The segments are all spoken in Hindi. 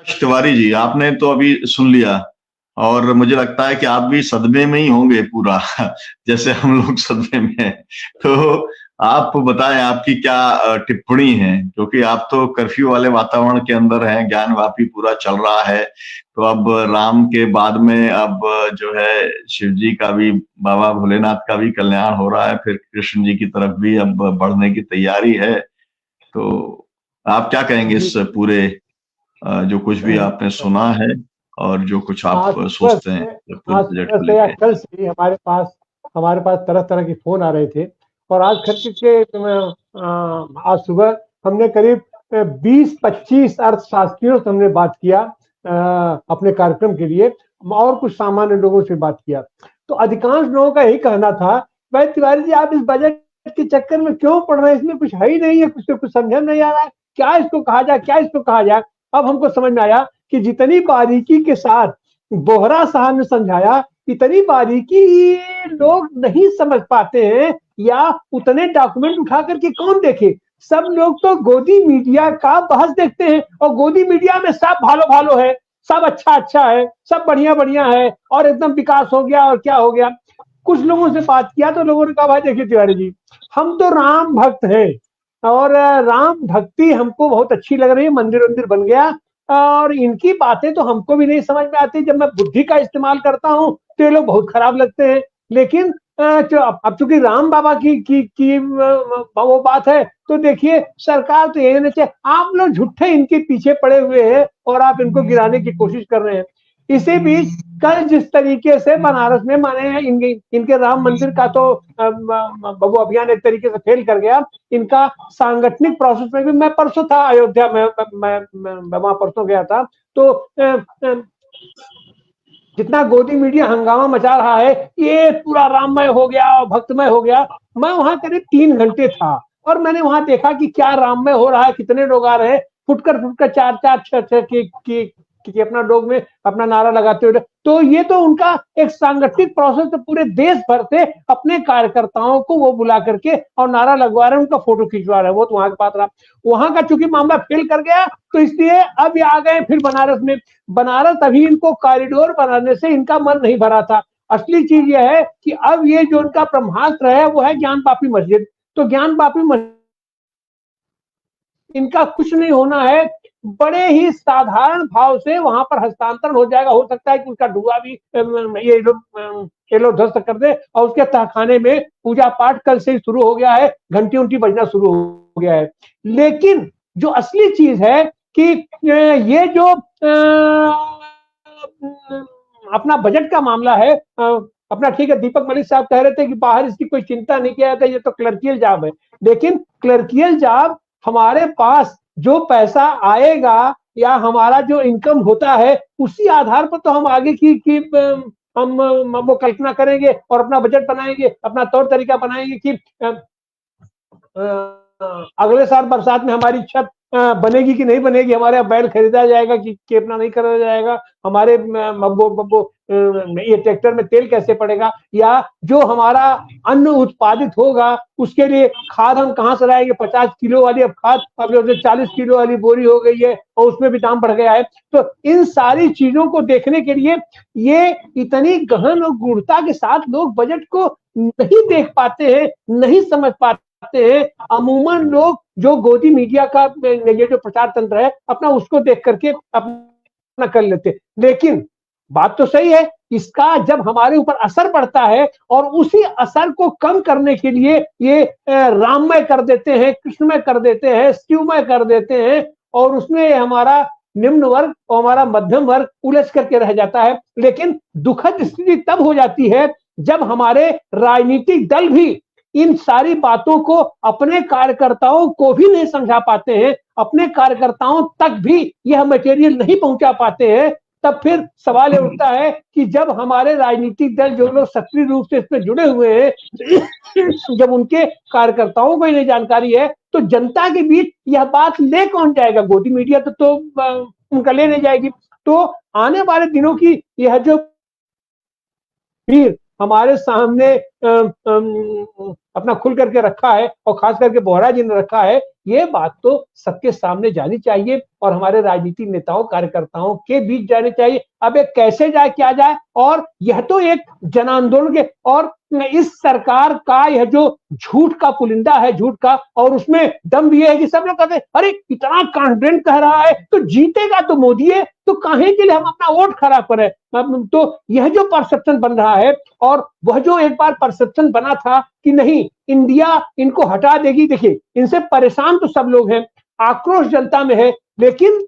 तिवारी जी, आपने तो अभी सुन लिया और मुझे लगता है कि आप भी सदमे में ही होंगे पूरा जैसे हम लोग सदमे में हैं। तो आप बताएं, आपकी क्या टिप्पणी है, क्योंकि आप तो कर्फ्यू वाले वातावरण के अंदर हैं, ज्ञानवापी पूरा चल रहा है। तो अब राम के बाद में अब जो है शिव जी का भी, बाबा भोलेनाथ का भी कल्याण हो रहा है, फिर कृष्ण जी की तरफ भी अब बढ़ने की तैयारी है। तो आप क्या कहेंगे जी। इस पूरे जो कुछ भी आपने सुना है और जो कुछ आप आज सुबह सोचते हैं से पूरे आज बजट सुबह को से या लेके? कल से ही हमारे पास तरह तरह के फोन आ रहे थे। और आज खर्च के आज सुबह हमने करीब 20-25 अर्थशास्त्रियों से हमने बात किया अपने कार्यक्रम के लिए। और कुछ सामान्य लोगों से बात किया। तो अधिकांश लोगों का यही कहना था, भाई तिवारी जी आप इस बजट के चक्कर में क्यों पड़ रहे हैं, इसमें कुछ है ही नहीं है, कुछ समझ में नहीं आ रहा है, क्या इसको कहा जाए, क्या इसको कहा जाए। अब हमको समझ में आया कि जितनी बारीकी के साथ बोहरा साहब ने समझाया, इतनी बारीकी लोग नहीं समझ पाते हैं, या उतने डॉक्यूमेंट उठा करके कौन देखे। सब लोग तो गोदी मीडिया का बहस देखते हैं, और गोदी मीडिया में सब भालो भालो है, सब अच्छा अच्छा है, सब बढ़िया बढ़िया है, और एकदम विकास हो गया और क्या हो गया। कुछ लोगों से बात किया तो लोगों ने कहा, भाई देखिए तिवारी जी, हम तो राम भक्त हैं, और राम भक्ति हमको बहुत अच्छी लग रही है, मंदिर वंदिर बन गया, और इनकी बातें तो हमको भी नहीं समझ में आती। जब मैं बुद्धि का इस्तेमाल करता हूँ तो ये लोग बहुत खराब लगते हैं। लेकिन अब चूंकि राम बाबा की वो बात है, तो देखिए सरकार तो यही नहीं चाहिए, आप लोग झूठे इनके पीछे पड़े हुए हैं और आप इनको गिराने की कोशिश कर रहे हैं। इसी बीच कल जिस तरीके से बनारस में माने इनके राम मंदिर का तो वो अभियान एक तरीके से फेल कर गया। इनका सांगठनिक प्रोसेस में भी, मैं परसों था अयोध्या में, मैं वहां परसों गया था। तो जितना गोदी मीडिया हंगामा मचा रहा है, ये पूरा राममय हो गया और भक्तमय हो गया। मैं वहां करीब 3 घंटे था, और मैंने वहां देखा कि क्या राममय हो रहा है, कितने लोग आ रहे हैं, फुटकर चार चार छह छह की अपना लोग में अपना नारा लगाते हुए। तो ये तो उनका एक सांगठनिक प्रोसेस, तो पूरे देश भर से अपने कार्यकर्ताओं को वो बुला करके और नारा लगवा रहे हैं, उनका फोटो खिंचवा रहे हैं। वो तो वहां की बात रहा। वहां का चूंकि मामला फेल कर गया, तो इसलिए अब ये आ गए फिर बनारस में। बनारस अभी इनको कॉरिडोर बनाने से इनका मन नहीं भरा था। असली चीज यह है कि अब ये जो उनका ब्रह्मास्त्र है वो है ज्ञान पापी मस्जिद। तो ज्ञान पापी मस्जिद इनका कुछ नहीं होना है, बड़े ही साधारण भाव से वहां पर हस्तांतरण हो जाएगा। हो सकता है कि उसका धुआं भी ये लोग ध्वस्त कर दे, और उसके तहखाने में पूजा पाठ कल से ही शुरू हो गया है, घंटी उंटी बजना शुरू हो गया है। लेकिन जो असली चीज है कि ये जो अपना बजट का मामला है, अपना ठीक है, दीपक मलिक साहब कह रहे थे कि बाहर इसकी कोई चिंता नहीं किया जाता, ये तो क्लर्कियल जॉब है। लेकिन क्लर्कियल जॉब, हमारे पास जो पैसा आएगा या हमारा जो इनकम होता है, उसी आधार पर तो हम आगे की हम वो कल्पना करेंगे और अपना बजट बनाएंगे, अपना तौर तरीका बनाएंगे कि अगले साल बरसात में हमारी छत बनेगी कि नहीं बनेगी, हमारे बैल खरीदा जाएगा कि अपना नहीं खरीदा जाएगा, हमारे ये ट्रैक्टर में तेल कैसे पड़ेगा, या जो हमारा अन्न उत्पादित होगा उसके लिए खाद हम कहां से लाएंगे। 50 किलो वाली अब खाद अब 40 किलो वाली बोरी हो गई है, और उसमें भी दाम बढ़ गया है। तो इन सारी चीजों को देखने के लिए ये इतनी गहन और गूढ़ता के साथ लोग बजट को नहीं देख पाते हैं, नहीं समझ पाते हैं। अमूमन लोग जो गोदी मीडिया का ये जो प्रचार तंत्र है अपना, उसको देख करके अपना कर लेते। लेकिन बात तो सही है, इसका जब हमारे ऊपर असर पड़ता है और उसी असर को कम करने के लिए ये राममय कर देते हैं, कृष्णमय कर देते हैं, शिवमय कर देते हैं, और उसमें हमारा निम्न वर्ग और हमारा मध्यम वर्ग उलझ करके रह जाता है। लेकिन दुखद स्थिति तब हो जाती है जब हमारे राजनीतिक दल भी इन सारी बातों को अपने कार्यकर्ताओं को भी नहीं समझा पाते हैं, अपने कार्यकर्ताओं तक भी यह मटेरियल नहीं पहुंचा पाते हैं। तब फिर सवाल ये उठता है कि जब हमारे राजनीतिक दल, जो लोग सक्रिय रूप से इसमें जुड़े हुए हैं, जब उनके कार्यकर्ताओं को नहीं जानकारी है, तो जनता के बीच यह बात ले कौन जाएगा। गोदी मीडिया तो उनका ले नहीं जाएगी। तो आने वाले दिनों की यह जो फिर हमारे सामने अपना खुल करके रखा है, और खास करके बोहरा जी ने रखा है, ये बात तो सबके सामने जानी चाहिए। और हमारे राजनीतिक नेताओं कार्यकर्ताओं के बीच जाने चाहिए। अब ये कैसे जाए, क्या जाए, और यह तो एक जन आंदोलन के, और इस सरकार का यह जो झूठ का पुलिंदा है, झूठ का, और उसमें दम भी है कि सब लोग कहते हैं अरे इतना कॉन्फिडेंट कह रहा है तो जीतेगा तो मोदी है, तो काहे के लिए हम अपना वोट खराब करें। तो यह जो परसेप्शन बन रहा है, और वह जो एक बार परसेप्शन बना था कि नहीं इंडिया इनको हटा देगी, देखिए इनसे परेशान तो सब लोग हैं, आक्रोश जनता में है, लेकिन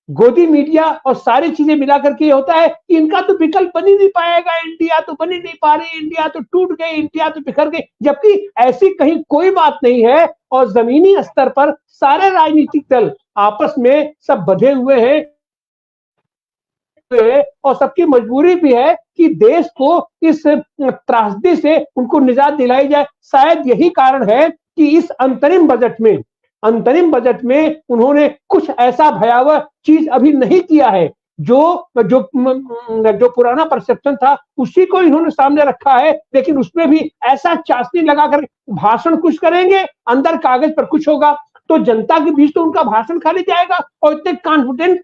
गोदी मीडिया और सारी चीजें मिलाकर के ये होता है कि इनका तो विकल्प बन ही नहीं पाएगा, इंडिया तो बन ही नहीं पा रही, इंडिया तो टूट गई, इंडिया तो बिखर गई, जबकि ऐसी कहीं कोई बात नहीं है। और जमीनी स्तर पर सारे राजनीतिक दल आपस में सब बंधे हुए हैं, और सबकी मजबूरी भी है कि देश को इस त्रासदी से उनको निजात दिलाई जाए। शायद यही कारण है कि इस अंतरिम बजट में उन्होंने कुछ ऐसा भयावह चीज अभी नहीं किया है, जो पुराना परसेप्शन था उसी को इन्होंने सामने रखा है, लेकिन उसमें भी ऐसा चाशनी लगाकर भाषण कुछ करेंगे, अंदर कागज पर कुछ होगा, तो जनता के बीच तो उनका भाषण खाली जाएगा, और इतने कॉन्फिडेंट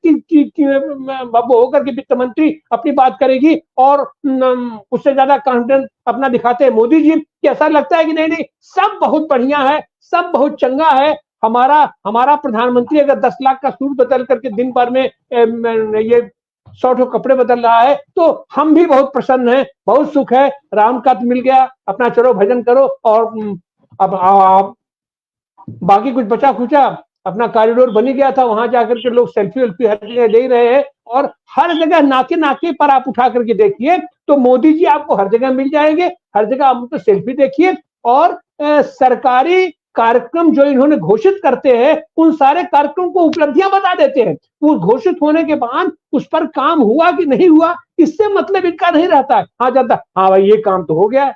होकर के वित्त मंत्री अपनी बात करेगी, और उससे ज्यादा कॉन्फिडेंस अपना दिखाते हैं मोदी जी, कि ऐसा लगता है कि नहीं सब बहुत बढ़िया है, सब बहुत चंगा है, हमारा प्रधानमंत्री अगर 10 लाख का सूट बदल करके दिन भर में ये 100 कपड़े बदल रहा है तो हम भी बहुत प्रसन्न हैं, बहुत सुख है, राम का मिल गया, अपना चलो भजन करो, और अब बाकी कुछ बचा खुचा अपना कॉरिडोर बनी गया था, वहां जाकर के लोग सेल्फी वेल्फी हर जगह दे रहे हैं, और हर जगह नाके पर आप उठा करके देखिए तो मोदी जी आपको हर जगह मिल जाएंगे, हर जगह आप उनको सेल्फी देखिए, और सरकारी कार्यक्रम जो इन्होंने घोषित करते हैं उन सारे कार्यक्रम को उपलब्धियां बता देते हैं, वो घोषित होने के बाद उस पर काम हुआ कि नहीं हुआ इससे मतलब इनका नहीं रहता है। हाँ जाता, हाँ भाई ये काम तो हो गया,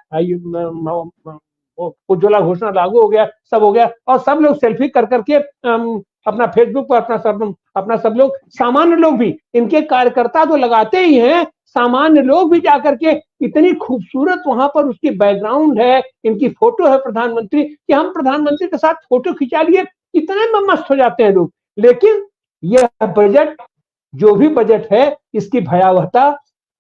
उज्ज्वला घोषणा लागू हो गया, सब हो गया, और सब लोग सेल्फी कर करके अपना फेसबुक पर अपना सब लोग, सामान्य लोग भी, इनके कार्यकर्ता तो लगाते ही हैं, सामान्य लोग भी जाकर के इतनी खूबसूरत वहां पर उसकी बैकग्राउंड है, इनकी फोटो है प्रधानमंत्री, कि हम प्रधानमंत्री के साथ फोटो खिंचा लिए, इतने में मस्त हो जाते हैं लोग। लेकिन यह बजट, जो भी बजट है, इसकी भयावहता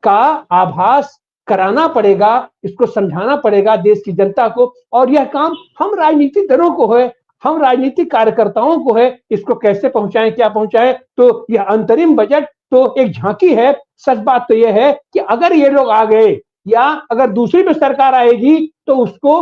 का आभास कराना पड़ेगा, इसको समझाना पड़ेगा देश की जनता को, और यह काम हम राजनीतिक दलों को है, हम राजनीतिक कार्यकर्ताओं को है, इसको कैसे पहुंचाएं, क्या पहुंचाएं। तो यह अंतरिम बजट तो एक झांकी है। सच बात तो यह है कि अगर ये लोग आ गए, या अगर दूसरी भी सरकार आएगी तो उसको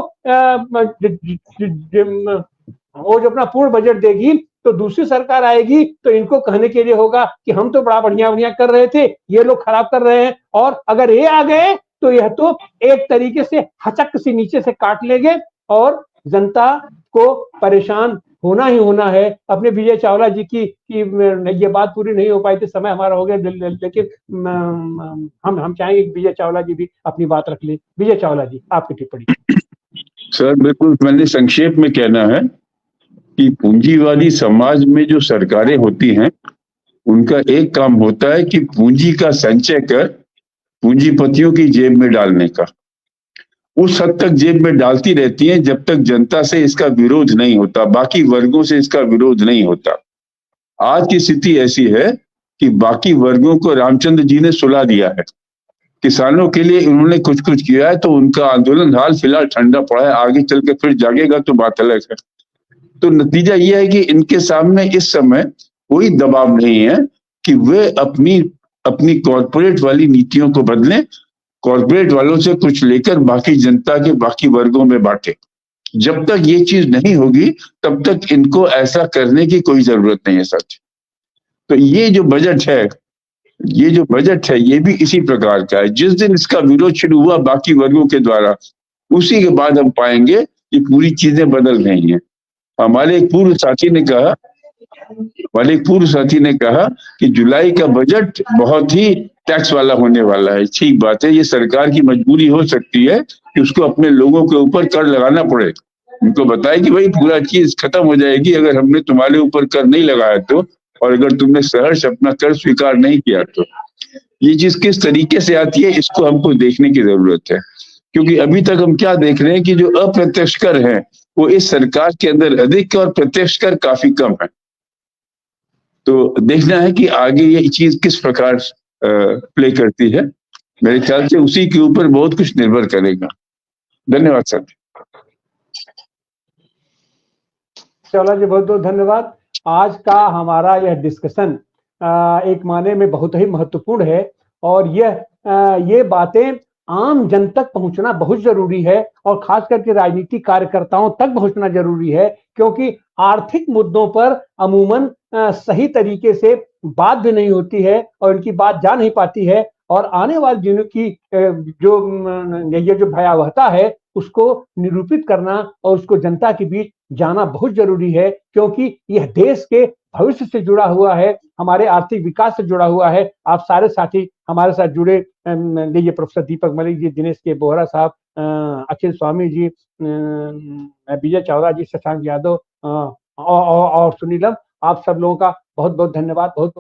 वो जो अपना पूर्ण बजट देगी, तो दूसरी सरकार आएगी तो इनको कहने के लिए होगा कि हम तो बड़ा बढ़िया कर रहे थे, ये लोग खराब कर रहे हैं, और अगर ये आ गए तो यह तो एक तरीके से हचक से नीचे से काट लेंगे, और जनता को परेशान होना ही होना है। अपने विजय चावला जी की ये बात पूरी नहीं हो पाई थी, समय हमारा हो गया, लेकिन हम चाहेंगे कि विजय चावला जी भी अपनी बात रख ले। विजय चावला जी, आपकी टिप्पणी। सर बिल्कुल, मैंने संक्षेप में कहना है कि पूंजीवादी समाज में जो सरकारें होती हैं उनका एक काम होता है कि पूंजी का संचय कर पूंजीपतियों की जेब में डालने का। उस हद तक जेब में डालती रहती हैं जब तक जनता से इसका विरोध नहीं होता, बाकी वर्गों से इसका विरोध नहीं होता। आज की स्थिति ऐसी है कि बाकी वर्गों को रामचंद्र जी ने सुला दिया है, किसानों के लिए उन्होंने कुछ किया है, तो उनका आंदोलन हाल फिलहाल ठंडा पड़ा है, आगे चल के फिर जागेगा तो बात अलग है। तो नतीजा यह है कि इनके सामने इस समय कोई दबाव नहीं है कि वे अपनी कॉर्पोरेट वाली नीतियों को बदलें, कॉर्पोरेट वालों से कुछ लेकर बाकी जनता के बाकी वर्गों में बांटे। जब तक ये चीज नहीं होगी तब तक इनको ऐसा करने की कोई जरूरत नहीं है सच। तो ये जो बजट है ये भी इसी प्रकार का है। जिस दिन इसका विरोध शुरू हुआ बाकी वर्गों के द्वारा, उसी के बाद हम पाएंगे कि पूरी चीजें बदल रही हैं। हमारे एक पूर्व साथी ने कहा कि जुलाई का बजट बहुत ही टैक्स वाला होने वाला है। ठीक बात है, ये सरकार की मजबूरी हो सकती है कि उसको अपने लोगों के ऊपर कर लगाना पड़े। उनको बताए कि भाई पूरा चीज खत्म हो जाएगी अगर हमने तुम्हारे ऊपर कर नहीं लगाया तो, और अगर तुमने सहर्ष अपना कर स्वीकार नहीं किया तो। ये चीज किस तरीके से आती है इसको हमको देखने की जरूरत है, क्योंकि अभी तक हम क्या देख रहे हैं कि जो अप्रत्यक्ष कर है वो इस सरकार के अंदर अधिक और प्रत्यक्ष कर काफी कम है। तो देखना है कि आगे ये चीज किस प्रकार प्ले करती है। मेरे ख्याल से उसी के ऊपर बहुत कुछ निर्भर करेगा। धन्यवाद सर। चावला जी बहुत बहुत धन्यवाद। आज का हमारा यह डिस्कशन एक माने में बहुत ही महत्वपूर्ण है और ये बातें आम जन तक पहुंचना बहुत जरूरी है और खास करके राजनीतिक कार्यकर्ताओं तक पहुंचना जरूरी है, क्योंकि आर्थिक मुद्दों पर अमूमन सही तरीके से बात भी नहीं होती है और इनकी बात जा नहीं पाती है और आने वाले दिनों की ये जो भयावहता है उसको निरूपित करना और उसको जनता के बीच जाना बहुत जरूरी है, क्योंकि यह देश के भविष्य से जुड़ा हुआ है, हमारे आर्थिक विकास से जुड़ा हुआ है। आप सारे साथी हमारे साथ जुड़े, ये प्रोफेसर दीपक मलिक जी, दिनेश के बोहरा साहब, अखिल स्वामी जी, विजय चावला जी, शशांक यादव और सुनीलम, आप सब लोगों का बहुत बहुत धन्यवाद। बहुत